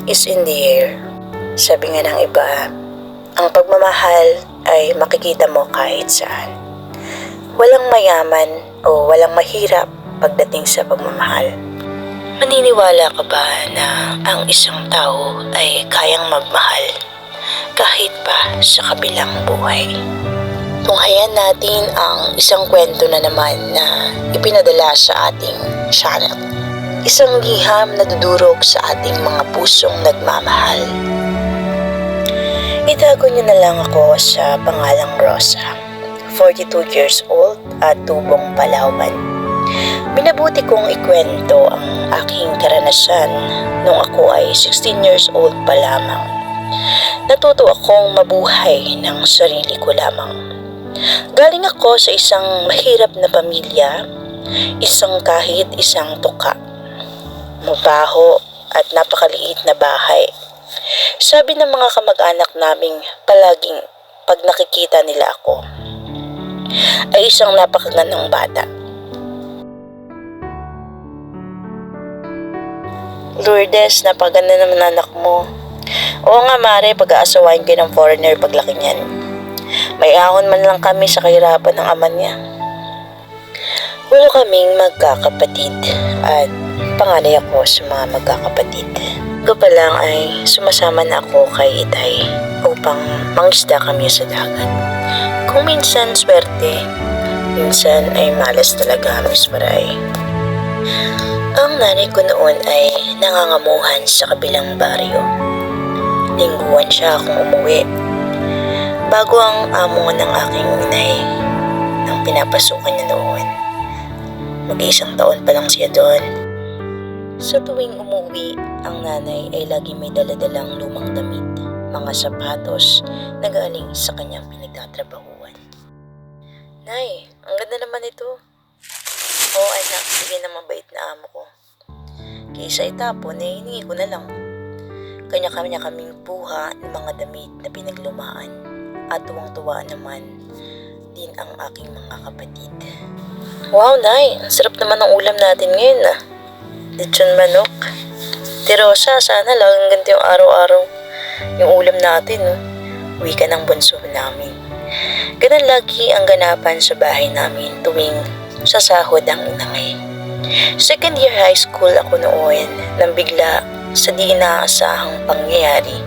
is in the air. Sabi nga ng iba, ang pagmamahal ay makikita mo kahit saan. Walang mayaman o walang mahirap pagdating sa pagmamahal. Maniniwala ka ba na ang isang tao ay kayang magmahal kahit pa sa kabilang buhay? Tunghayan natin ang isang kwento na naman na ipinadala sa ating channel. Isang liham na dudurog sa ating mga pusong nagmamahal. Itago niyo na lang ako sa pangalang Rosa, 42 years old at tubong Palawan. Minabuti kong ikwento ang aking karanasan nung ako ay 16 years old pa lamang. Natuto akong mabuhay ng sarili ko lamang. Galing ako sa isang mahirap na pamilya, isang kahit isang tuka, mabaho at napakaliit na bahay. Sabi ng mga kamag-anak naming palaging pag nakikita nila ako, ay isang napakagandang bata. Lourdes, napaganda naman anak mo. Oo nga Mare, pag-aasawain ko ng foreigner paglaki niyan. May ahon man lang kami sa kahirapan ng ama niya. Walo kaming magkakapatid at panganay ako sa mga magkakapatid. Ko pa lang ay sumasama na ako kay Itay upang mangisda kami sa dagat. Kung minsan swerte, minsan ay malas talaga, Miss Maray. Ang nanay ko noon ay nangangamuhan sa kabilang baryo. Lingguhan siya akong umuwi. Bago ang amo ng aking inay nang pinapasukan niya noon. Mag-iisang taon pa lang siya doon. Sa tuwing umuwi, ang nanay ay lagi may daladalang lumang damit, mga sapatos na galing sa kanyang pinagtatrabahuan. Nay, ang ganda naman ito. Oo anak, sige na mabait na amo ko. Kaysa itapon, hiningi ko na lang. Kanya-kanya kaming buha ng mga damit na pinaglumaan at tuwang-tuwa naman din ang aking mga kapatid. Wow, Nay, ang sarap naman ng ulam natin ngayon ah. Lechon manok. Tirosa, sana laging ganito yung araw-araw yung ulam natin. Uwi ka ng bunso namin. Ganun lagi ang ganapan sa bahay namin tuwing sasahod ang inangay. Second year high school ako noon nang bigla sa di inaasahang pangyayari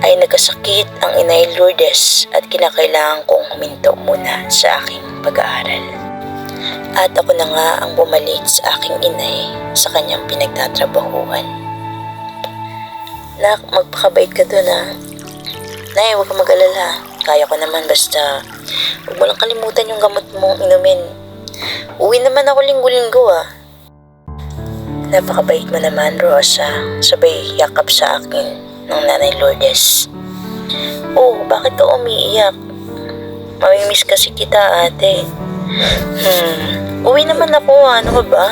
ay nagkasakit ang inay Lourdes at kinakailangan kong huminto muna sa aking pag-aaral. At ako na nga ang bumalik sa aking inay sa kanyang pinagtatrabahuan. Nak, magpakabait ka dun ha. Nay, huwag ka mag-alala. Kaya ko naman basta huwag mo lang kalimutan yung gamot mong inumin. Uwi naman ako linggo-linggo ah. Napakabait mo naman, Rosa. Sabay yakap sa akin ng nanay Lourdes. Oh, bakit ka umiiyak? Mamimiss kasi kita ate. Uwi naman ako, ano ka ba?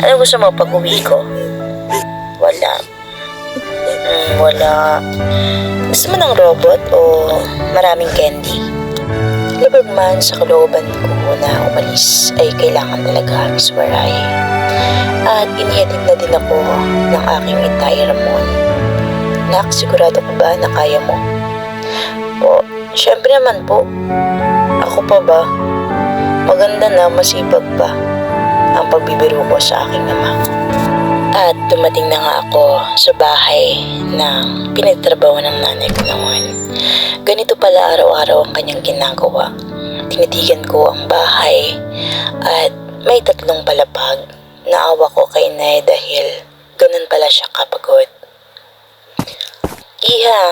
Ano gusto mo pag uwi ko? Wala. Wala. Gusto mo ng robot o maraming candy? Libag man sa kalooban ko na umalis ay kailangan talaga, Miss Maray. At inihatid na din ako ng aking Itay Ramon. Nak, sigurado ko ba na kaya mo? Po, syempre naman po. Ako pa ba? Maganda na, masipag pa ang pagbibiro ko sa aking ama. At dumating na nga ako sa bahay na pinagtrabaho ng nanay ko noon. Ganito pala araw-araw ang kanyang ginagawa. Tinitigan ko ang bahay at may 3 palapag. Naawa ko kay Nay dahil ganun pala siya kapagod. Iha,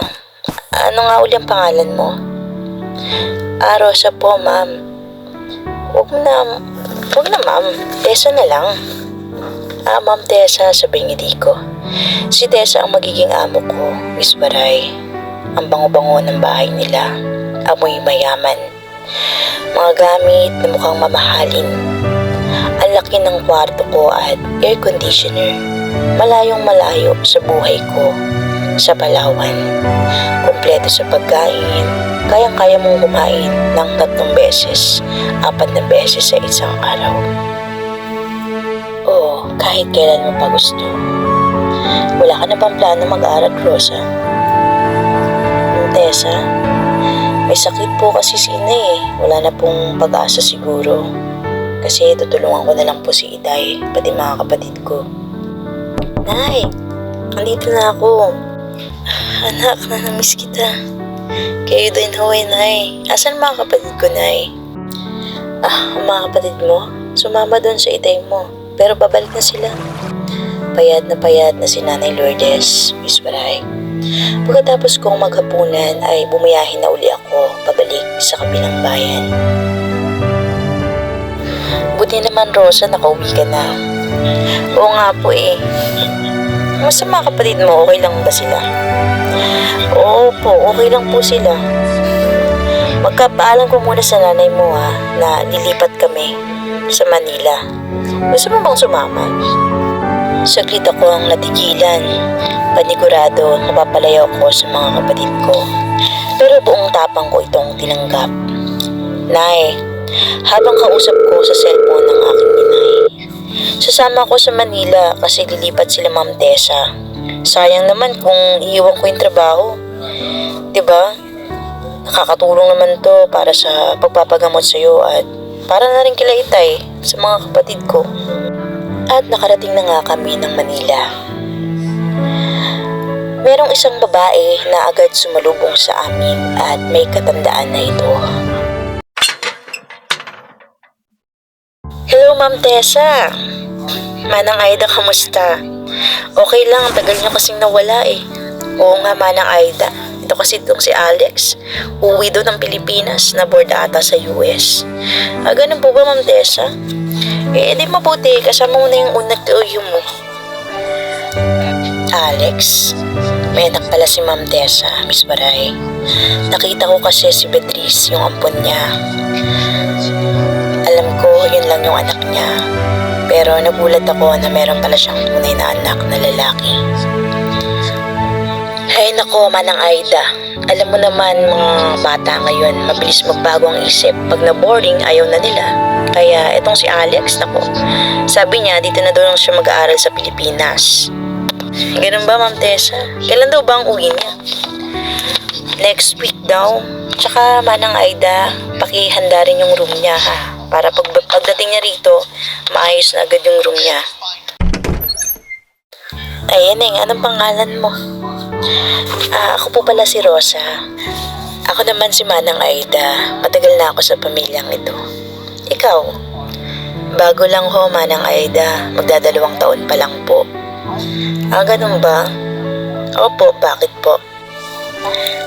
ano nga uli ang pangalan mo? Rosa po, ma'am. Huwag na ma'am, Tessa na lang. Ma'am Tessa, sabi ni Dico. Si Tessa ang magiging amo ko, Miss Baray. Ang bango-bango ng bahay nila, amoy mayaman. Mga gamit na mukhang mamahalin. Ang laki ng kwarto ko at air conditioner. Malayong malayo sa buhay ko sa Palawan. Kumpleto sa pagkain. Kayang-kaya mong kumain ng 3 beses, 4 na beses sa isang araw. O kahit kailan mo pa gusto. Wala ka na bang plano mag-aral, Rosa? Tessa, may sakit po kasi si Inay eh. Wala na pong pag-asa siguro. Kasi tutulungan ko na lang po si Iday, pati mga kapatid ko. Nay, andito na ako. Anak, nanamiss kita. Kayo din ho eh, Nay. Asan mga kapatid ko, Nay? Ang mga kapatid mo? Sumama doon sa Iday mo. Pero babalik na sila. Payat na si Nanay Lourdes, Miss Baray. Pagkatapos kong maghapunan ay bumiyahin na uli ako pabalik sa kabilang bayan. Buti naman, Rosa, nakauwi ka na. Oo nga po eh. Mas mga kapatid mo, okay lang ba sila? Oo po, okay lang po sila. Magkapaalam ko muna sa nanay mo na lilipat kami sa Manila. Gusto mo bang sumama? Saglit ako ang natigilan. Panigurado, napapalayaw ko sa mga kapatid ko. Pero buong tapang ko itong tinanggap. Nay, habang kausap ko sa cellphone ng aking inay, sasama ko sa Manila kasi lilipat sila Ma'am Tessa. Sayang naman kung iiwan ko yung trabaho. Diba? Nakakatulong naman to para sa pagpapagamot sa'yo at para na rin kila Itay sa mga kapatid ko. At nakarating na nga kami ng Manila. Merong isang babae na agad sumalubong sa amin at may katandaan na ito. Hello, Ma'am Tessa. Manang Aida, kamusta? Okay lang, tagal niyo kasing nawala eh. Oo nga, Manang Aida. Ito kasi itong si Alex. Uwi doon ng Pilipinas na board ata sa US. Ganun po ba, Ma'am Tessa? Di mabuti. Kasama mo na yung unang TOU mo. Alex? May anak pala si Ma'am Tessa, Miss Baray. Nakita ko kasi si Beatrice, yung ampon niya. Alam ko, yun lang yung anak niya. Pero nagulat ako na meron pala siyang tunay na anak na lalaki. Hay nako, Manang Aida. Alam mo naman, mga bata ngayon, mabilis magbago ang isip. Pag na-boring, ayaw na nila. Kaya etong si Alex, nako, sabi niya dito na daw siya mag-aaral sa Pilipinas. Ganun ba, Ma'am Tessa? Kailan daw ba ang uwi niya? Next week daw. Tsaka, Manang Aida, pakihanda rin yung room niya ha. Para pagdating niya rito, maayos na agad yung room niya. Ayan anong pangalan mo? Ako po pala si Rosa. Ako naman si Manang Aida. Matagal na ako sa pamilyang ito. Ikaw? Bago lang ho, Manang Aida. Magdadalawang taon pa lang po. Ganun ba? Opo, bakit po?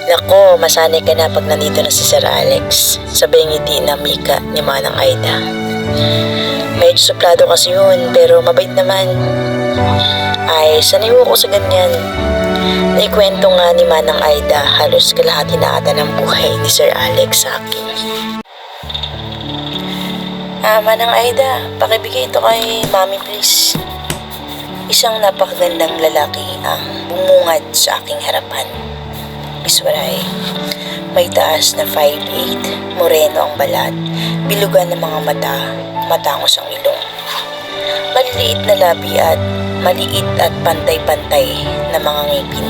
Nako, masanay ka na pag nandito na si Sir Alex. Sabay ngiti na Mika ni Manang Aida. Medyo suplado kasi yun, pero mabait naman. Ay, sanay ko sa ganyan. Naikwento nga ni Manang Aida, halos kalahati na ata ng buhay ni Sir Alex sa akin. Manang Aida, pakibigay ito kay Mami please. Isang napakagandang lalaki ang bumungad sa aking harapan. Miss Baray, may taas na 5'8", moreno ang balat, bilugan ng mga mata, matangos ang ilong. Maliliit na labi at maliit at pantay-pantay na mga ngipin.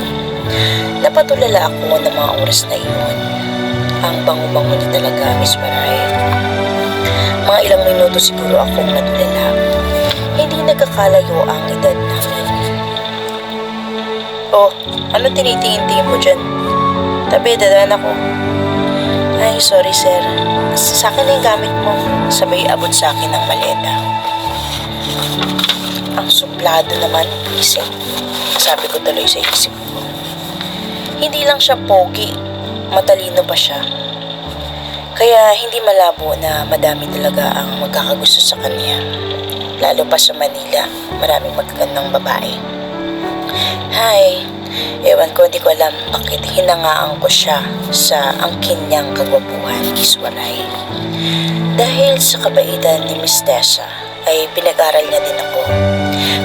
Napatulala ako ng mga oras na iyon. Ang bango-bango niya talaga, Miss Baray. Mga ilang minuto siguro akong natulala. Hindi nagkakalayo ang edad namin. Oh, ano tinitingin-tingin mo dyan? Tabi, dadaan ako. Ay, sorry sir. Sa akin na yung gamit mo. Sabay abot sa akin ng maleta. Ang suplado naman, isip. Sabi ko tuloy sa isip ko. Hindi lang siya pogi, matalino pa siya. Kaya hindi malabo na madami talaga ang magkakagusto sa kanya. Lalo pa sa Manila, maraming magagandang babae. Hi, ewan ko, di ko alam bakit hinangaan ko siya sa angkin niyang kagwapuhan, Iswaray. Dahil sa kabaitan ni Miss Tessa, ay pinag-aral niya din ako.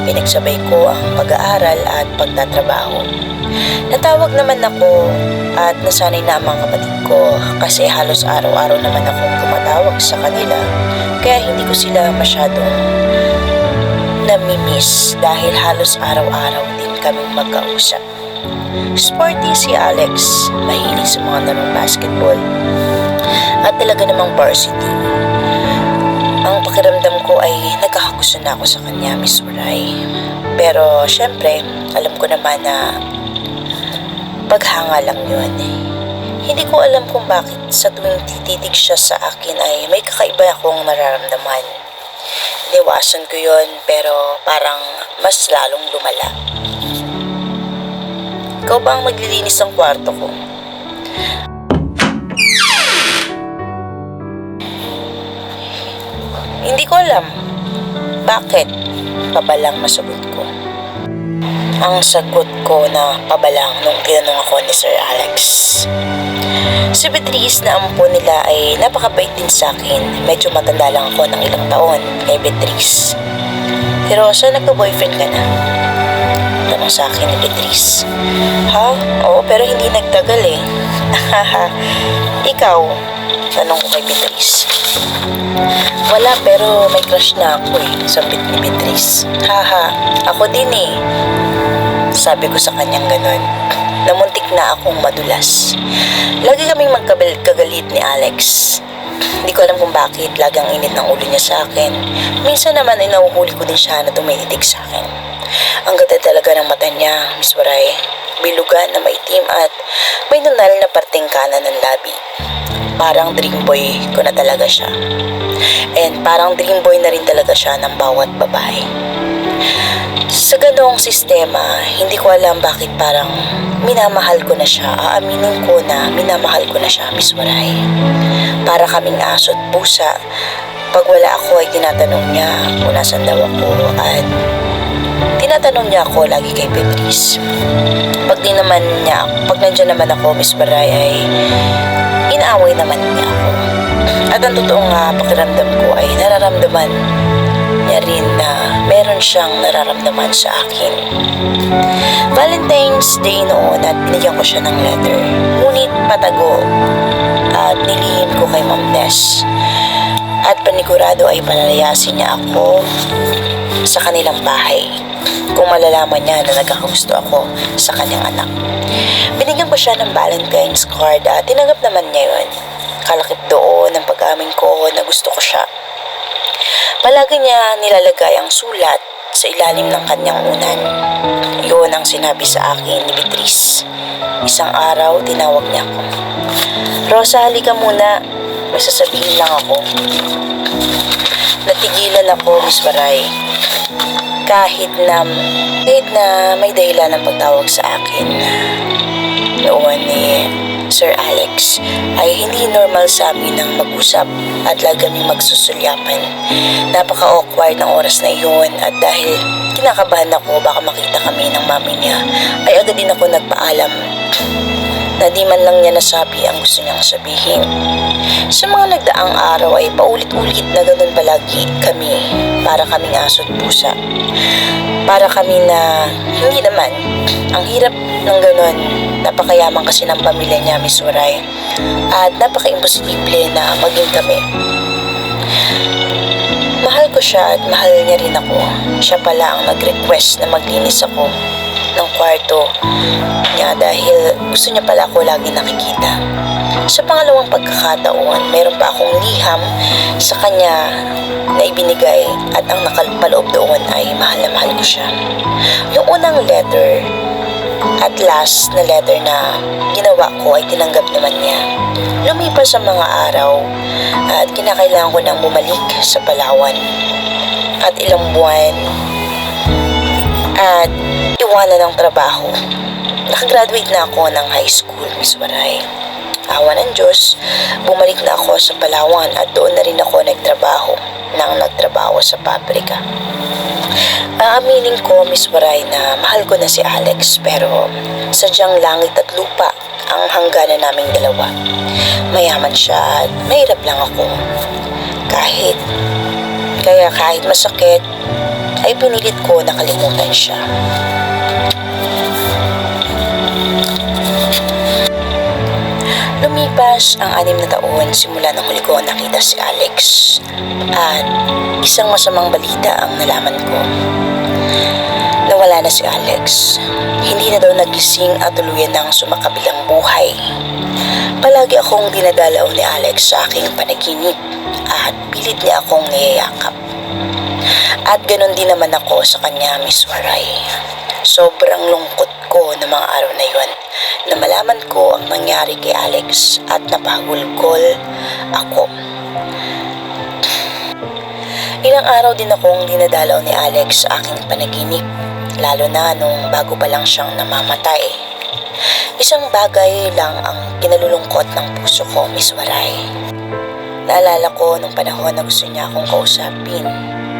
Pinagsabay ko ang pag-aaral at pagtatrabaho. Natawag naman ako at nasanay na ang mga kapatid ko kasi halos araw-araw naman akong tumatawag sa kanila. Kaya hindi ko sila masyadong namimiss dahil halos araw-araw din kaming magkausap. Sporty si Alex, mahilig sa mga larong basketball. At talaga namang varsity. Ang pakiramdam ko ay nagkakagusto na ako sa kanya, Miss Waray. Pero syempre, alam ko naman na paghanga lang yun. Hindi ko alam kung bakit sa tuwing tititig siya sa akin ay may kakaiba akong nararamdaman. Iniwasan ko yun pero parang mas lalong lumala. Ikaw ba ang maglilinis ng kwarto ko? Hindi ko alam. Bakit? Pabalang masagot ko. Ang sagot ko na pabalang nung tinanong ako ni Sir Alex. Si Beatrice na ampo nila ay napakabait din sa akin. Medyo matanda lang ako ng ilang taon kay Beatrice. Pero sa nagka-boyfriend ka na? Tanong sa akin ni Beatrice. Ha? Oo, pero hindi nagtagal eh. Ikaw? Tanong ko kay Beatrice. Wala, pero may crush na ako eh, sambit ni Beatrice. Haha, ako din eh. Sabi ko sa kanyang ganon. Namuntik na akong madulas. Lagi kaming magkagalit ni Alex. Hindi ko alam kung bakit, lagang init ng ulo niya sa akin. Minsan naman ay nahuhuli ko din siya na tumititig sa akin. Ang ganda talaga ng mata niya, Miss Waray. Bilugan na maitim at may nunal na parteng kanan ng labi. Parang dream boy ko na talaga siya. And parang dream boy na rin talaga siya ng bawat babae. Sa ganong sistema, hindi ko alam bakit parang minamahal ko na siya. Aaminin ko na minamahal ko na siya, Miss Waray. Para kaming aso at pusa. Pag wala ako ay tinatanong niya kung nasan daw ako at tinatanong niya ako lagi kay Beatrice. Pag nandiyan naman ako, Miss Waray, ay inaaway naman niya ako. At ang totoong pakiramdam ko ay nararamdaman niya rin na meron siyang nararamdaman sa akin. Valentine's Day noon at binigyan ko siya ng letter. Ngunit patago at nilihim ko kay Ma'am Ness. At panigurado ay palalayasin niya ako sa kanilang bahay kung malalaman niya na nagkakagusto ako sa kanyang anak. Binigyan ko siya ng Valentine's card at tinanggap naman niya yun. Kalakip doon ang pag-amin ko na gusto ko siya. Palagi niya nilalagay ang sulat sa ilalim ng kanyang unan. Yun ang sinabi sa akin ni Beatrice. Isang araw, tinawag niya ako. Rosa, halika muna. May sasabihin lang ako. Natigilan ako, Miss Waray. Kahit na may dahilan ng pagtawag sa akin noon ni Sir Alex ay hindi normal sa amin ng mag-usap at lagi kaming magsusulyapan. Napaka-awkward ng oras na iyon at dahil kinakabahan ako baka makita kami ng mami niya ay agad din ako nagpaalam na di man lang niya nasabi ang gusto niyang sabihin. Sa mga nagdaang araw ay paulit-ulit na ganun palagi kami para kaming aso at pusa. Para kami na hindi naman. Ang hirap ng ganun. Napakayaman kasi ng pamilya niya, Miss Waray. At napaka-imposible na maging kami. Mahal ko siya at mahal niya rin ako. Siya pala ang nag-request na maglinis ako ng kwarto niya dahil gusto niya pala ako lagi nakikita. Sa pangalawang pagkakataon, mayroon pa akong liham sa kanya na ibinigay at ang nakalpaloob doon ay mahal na mahal ko siya. Yung unang letter at last na letter na ginawa ko ay tinanggap naman niya. Lumipas ang mga araw at kinakailangan ko nang bumalik sa Palawan. At ilang buwan at iwanan ng trabaho. Nakagraduate na ako ng high school, Miss Waray. Awa ng Diyos, bumalik na ako sa Palawan at doon na rin ako nagtrabaho sa pabrika. Aaminin ko, Miss Waray, na mahal ko na si Alex pero sadyang langit at lupa ang hangganan naming dalawa. Mayaman siya at mahirap lang ako. Kaya kahit masakit, ay pinilit ko na kalimutan siya. Lumipas ang 6 na taon simula nang huli ko nakita si Alex at isang masamang balita ang nalaman ko. wala na si Alex. Hindi na daw nagising at tuluyan ng sumakabilang buhay. Palagi akong dinadalaw ni Alex sa aking panaginip at pilit niya akong niyayakap. At ganon din naman ako sa kanya, Miss Waray. Sobrang lungkot ko ng mga araw na yon na malaman ko ang nangyari kay Alex at napagulgol ako. Ilang araw din akong dinadalaw ni Alex sa aking panaginip, lalo na nung bago pa lang siyang namamatay. Isang bagay lang ang kinalulungkot ng puso ko, Miss Waray. Naalala ko nung panahon na gusto niya akong kausapin.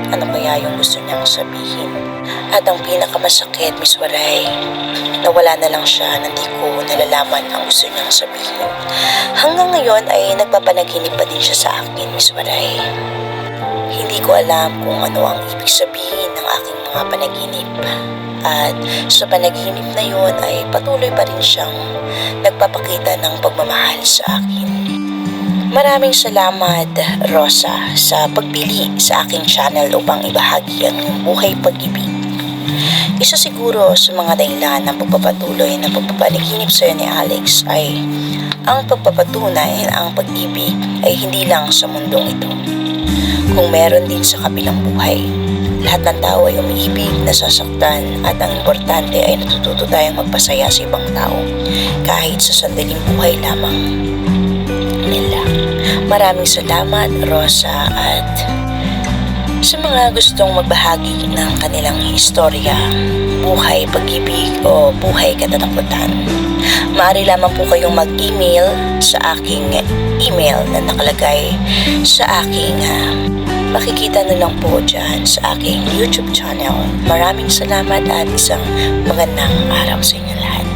Ano kaya yung gusto niyang sabihin? At ang pinakamasakit, Miss Waray, nawala na lang siya na di ko nalalaman ang gusto niyang sabihin. Hanggang ngayon ay nagpapanaginip pa din siya sa akin, Miss Waray. Hindi ko alam kung ano ang ibig sabihin ng aking mga panaginip. At sa panaginip na yun ay patuloy pa rin siyang nagpapakita ng pagmamahal sa akin. Maraming salamat, Rosa, sa pagpili sa aking channel upang ibahagi ang iyong buhay pag-ibig. Isa siguro sa mga dahilan ng pagpapatuloy na pagpapanaginip sa iyo ni Alex ay ang pagpapatunay na ang pag-ibig ay hindi lang sa mundong ito. Kung meron din sa kabilang buhay, lahat ng tao ay umiibig, nasasaktan at ang importante ay natututo tayong magpasaya sa ibang tao kahit sa sandaling buhay lamang nila. Maraming salamat, Rosa, at sa mga gustong magbahagi ng kanilang istorya, buhay pag-ibig o buhay katatakutan, maaari lamang po kayong mag-email sa aking email na nakalagay sa aking makikita na lang po dyan sa aking YouTube channel. Maraming salamat at isang magandang araw sa inyo lahat.